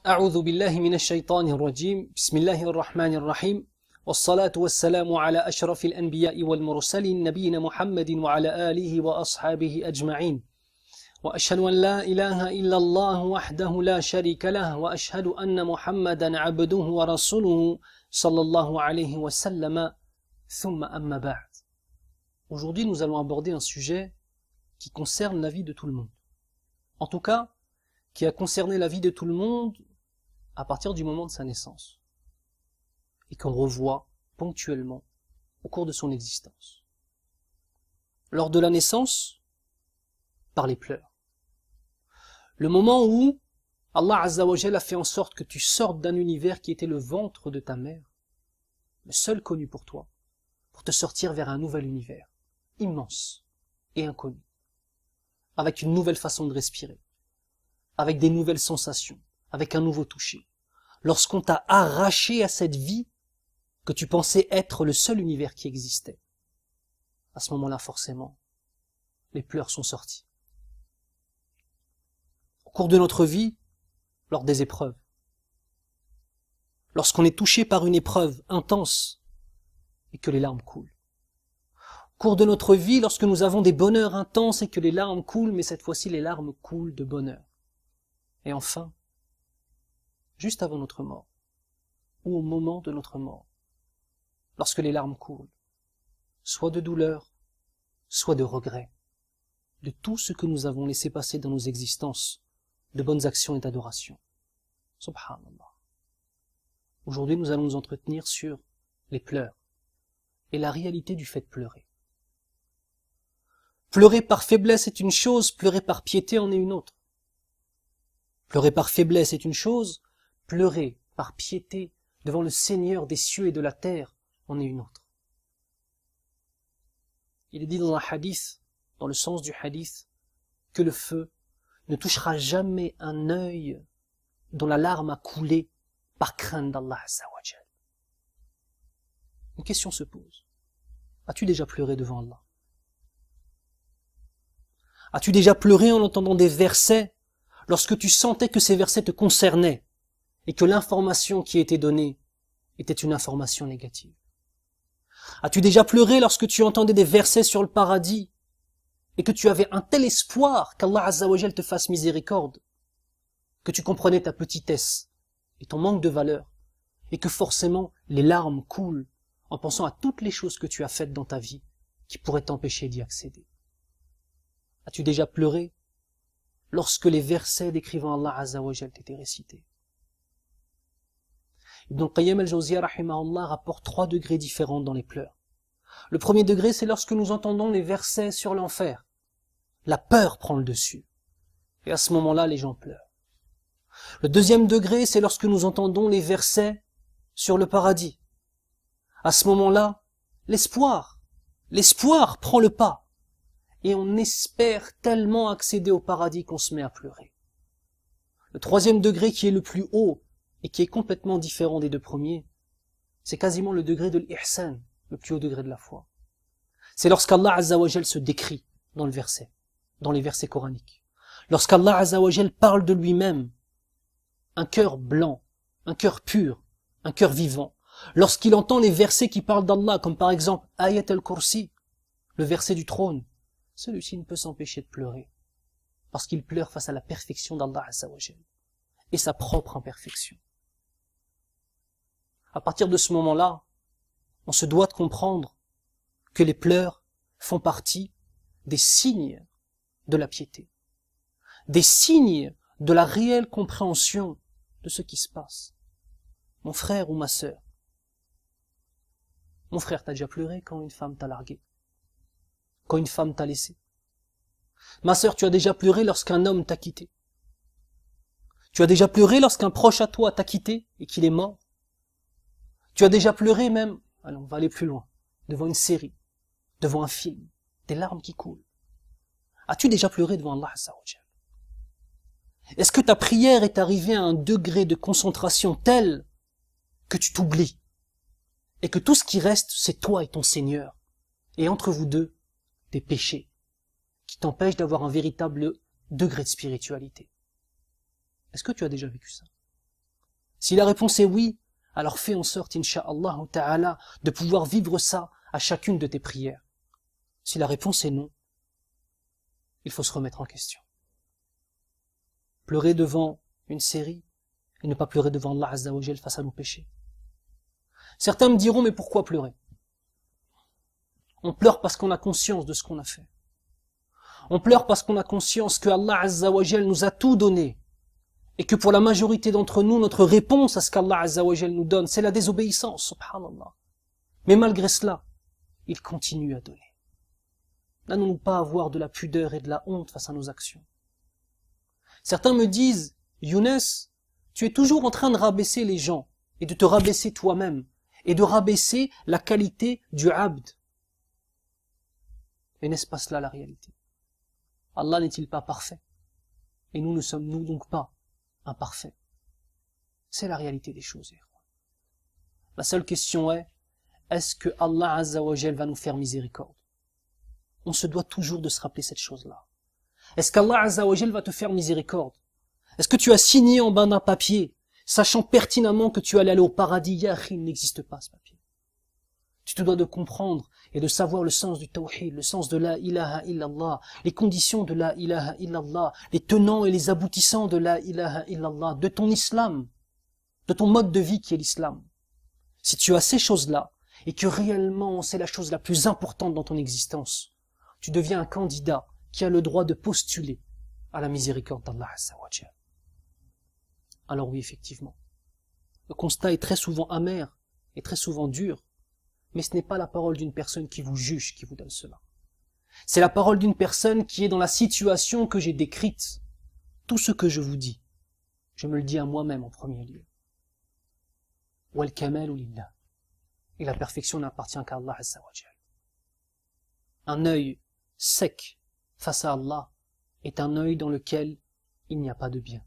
أعوذ بالله من الشيطان الرجيم بسم الله الرحمن الرحيم والصلاة والسلام على أشرف الأنبياء والمرسلين نبينا محمد وعلى آله وأصحابه أجمعين وأشهد أن لا إله إلا الله وحده لا شريك له وأشهد أن محمدا عبده ورسوله صلى الله عليه وسلم ثم أما بعد. Aujourd'hui nous allons aborder un sujet qui concerne la vie de tout le monde. En tout cas, qui a concerné la vie de tout le monde à partir du moment de sa naissance et qu'on revoit ponctuellement au cours de son existence. Lors de la naissance, par les pleurs. Le moment où Allah Azza wa Jalla a fait en sorte que tu sortes d'un univers qui était le ventre de ta mère, le seul connu pour toi, pour te sortir vers un nouvel univers, immense et inconnu, avec une nouvelle façon de respirer, avec des nouvelles sensations, avec un nouveau toucher. Lorsqu'on t'a arraché à cette vie que tu pensais être le seul univers qui existait, à ce moment-là, forcément, les pleurs sont sortis. Au cours de notre vie, lors des épreuves, lorsqu'on est touché par une épreuve intense et que les larmes coulent. Au cours de notre vie, lorsque nous avons des bonheurs intenses et que les larmes coulent, mais cette fois-ci les larmes coulent de bonheur. Et enfin, juste avant notre mort, ou au moment de notre mort, lorsque les larmes coulent, soit de douleur, soit de regret, de tout ce que nous avons laissé passer dans nos existences, de bonnes actions et d'adoration. Subhanallah. Aujourd'hui, nous allons nous entretenir sur les pleurs et la réalité du fait de pleurer. Pleurer par faiblesse est une chose, pleurer par piété en est une autre. Pleurer par faiblesse est une chose, pleurer par piété devant le Seigneur des cieux et de la terre en est une autre. Il est dit dans un hadith, dans le sens du hadith, que le feu ne touchera jamais un œil dont la larme a coulé par crainte d'Allah Azza wa Jal. Une question se pose. As-tu déjà pleuré devant Allah? As-tu déjà pleuré en entendant des versets lorsque tu sentais que ces versets te concernaient et que l'information qui était donnée était une information négative? As-tu déjà pleuré lorsque tu entendais des versets sur le paradis et que tu avais un tel espoir qu'Allah Azza wa Jal te fasse miséricorde, que tu comprenais ta petitesse et ton manque de valeur et que forcément les larmes coulent en pensant à toutes les choses que tu as faites dans ta vie qui pourraient t'empêcher d'y accéder? As-tu déjà pleuré lorsque les versets décrivant Allah Azza wa Jal t'étaient récités? Ibn Qayyim al-Jawziyya rahimahullah rapporte 3 degrés différents dans les pleurs. Le premier degré, c'est lorsque nous entendons les versets sur l'enfer. La peur prend le dessus. Et à ce moment-là, les gens pleurent. Le deuxième degré, c'est lorsque nous entendons les versets sur le paradis. À ce moment-là, l'espoir prend le pas. Et on espère tellement accéder au paradis qu'on se met à pleurer. Le troisième degré qui est le plus haut et qui est complètement différent des deux premiers, c'est quasiment le degré de l'ihsan, le plus haut degré de la foi. C'est lorsqu'Allah Azza wa Jal se décrit dans les versets coraniques. Lorsqu'Allah Azza wa Jal parle de lui-même, un cœur blanc, un cœur pur, un cœur vivant. Lorsqu'il entend les versets qui parlent d'Allah, comme par exemple Ayat al-Kursi, le verset du trône, celui-ci ne peut s'empêcher de pleurer, parce qu'il pleure face à la perfection d'Allah Azza wa Jal et sa propre imperfection. À partir de ce moment-là, on se doit de comprendre que les pleurs font partie des signes de la piété, des signes de la réelle compréhension de ce qui se passe. Mon frère ou ma sœur, mon frère, t'as déjà pleuré quand une femme t'a largué? Quand une femme t'a laissé? Ma sœur, tu as déjà pleuré lorsqu'un homme t'a quitté? Tu as déjà pleuré lorsqu'un proche à toi t'a quitté et qu'il est mort? Tu as déjà pleuré même, allez, on va aller plus loin, devant une série, devant un film, des larmes qui coulent. As-tu déjà pleuré devant Allah Azza wa Jal? Est-ce que ta prière est arrivée à un degré de concentration tel que tu t'oublies et que tout ce qui reste, c'est toi et ton Seigneur, et entre vous deux, des péchés qui t'empêchent d'avoir un véritable degré de spiritualité? Est-ce que tu as déjà vécu ça? Si la réponse est oui, alors fais en sorte, incha'Allah ta'ala, de pouvoir vivre ça à chacune de tes prières. Si la réponse est non, il faut se remettre en question. Pleurer devant une série et ne pas pleurer devant Allah Azza wa Jal face à nos péchés. Certains me diront, mais pourquoi pleurer? On pleure parce qu'on a conscience de ce qu'on a fait. On pleure parce qu'on a conscience que Allah Azza wa Jal nous a tout donné. Et que pour la majorité d'entre nous, notre réponse à ce qu'Allah Azza wa Jal nous donne, c'est la désobéissance, subhanallah. Mais malgré cela, il continue à donner. N'allons-nous pas avoir de la pudeur et de la honte face à nos actions? Certains me disent, Younes, tu es toujours en train de rabaisser les gens, et de te rabaisser toi-même, et de rabaisser la qualité du abd. Et n'est-ce pas cela la réalité? Allah n'est-il pas parfait? Et nous ne sommes-nous donc pas imparfaits? C'est la réalité des choses. La seule question est-ce que Allah Azza wa Jal va nous faire miséricorde? On se doit toujours de se rappeler cette chose-là. Est-ce qu'Allah Azza wa Jal va te faire miséricorde? Est-ce que tu as signé en bas d'un papier, sachant pertinemment que tu allais aller au paradis? Ya akhi, il n'existe pas ce papier. Tu te dois de comprendre et de savoir le sens du tawhid, le sens de la ilaha illallah, les conditions de la ilaha illallah, les tenants et les aboutissants de la ilaha illallah, de ton islam, de ton mode de vie qui est l'islam. Si tu as ces choses-là, et que réellement c'est la chose la plus importante dans ton existence, tu deviens un candidat qui a le droit de postuler à la miséricorde d'Allah Azza wa Jal. Alors oui, effectivement, le constat est très souvent amer et très souvent dur, mais ce n'est pas la parole d'une personne qui vous juge qui vous donne cela. C'est la parole d'une personne qui est dans la situation que j'ai décrite. Tout ce que je vous dis, je me le dis à moi-même en premier lieu. Wal kamalu lillah. Et la perfection n'appartient qu'à Allah Azza wa Jal. Un œil sec face à Allah est un œil dans lequel il n'y a pas de bien.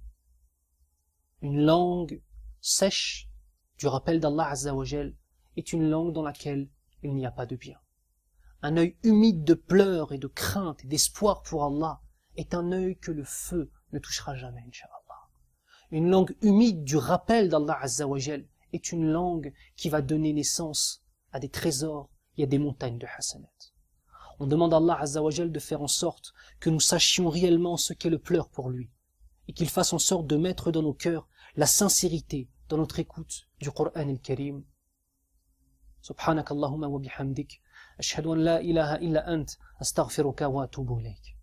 Une langue sèche du rappel d'Allah Azza wa Jal est une langue dans laquelle il n'y a pas de bien. Un œil humide de pleurs et de crainte et d'espoir pour Allah est un œil que le feu ne touchera jamais, incha'Allah. Une langue humide du rappel d'Allah Azza wa Jal est une langue qui va donner naissance à des trésors et à des montagnes de hasanat. On demande à Allah Azza wa Jal de faire en sorte que nous sachions réellement ce qu'est le pleur pour lui et qu'il fasse en sorte de mettre dans nos cœurs la sincérité dans notre écoute du Coran al-Karim. سبحانك اللهم وبحمدك أشهد أن لا إله إلا أنت أستغفرك وأتوب إليك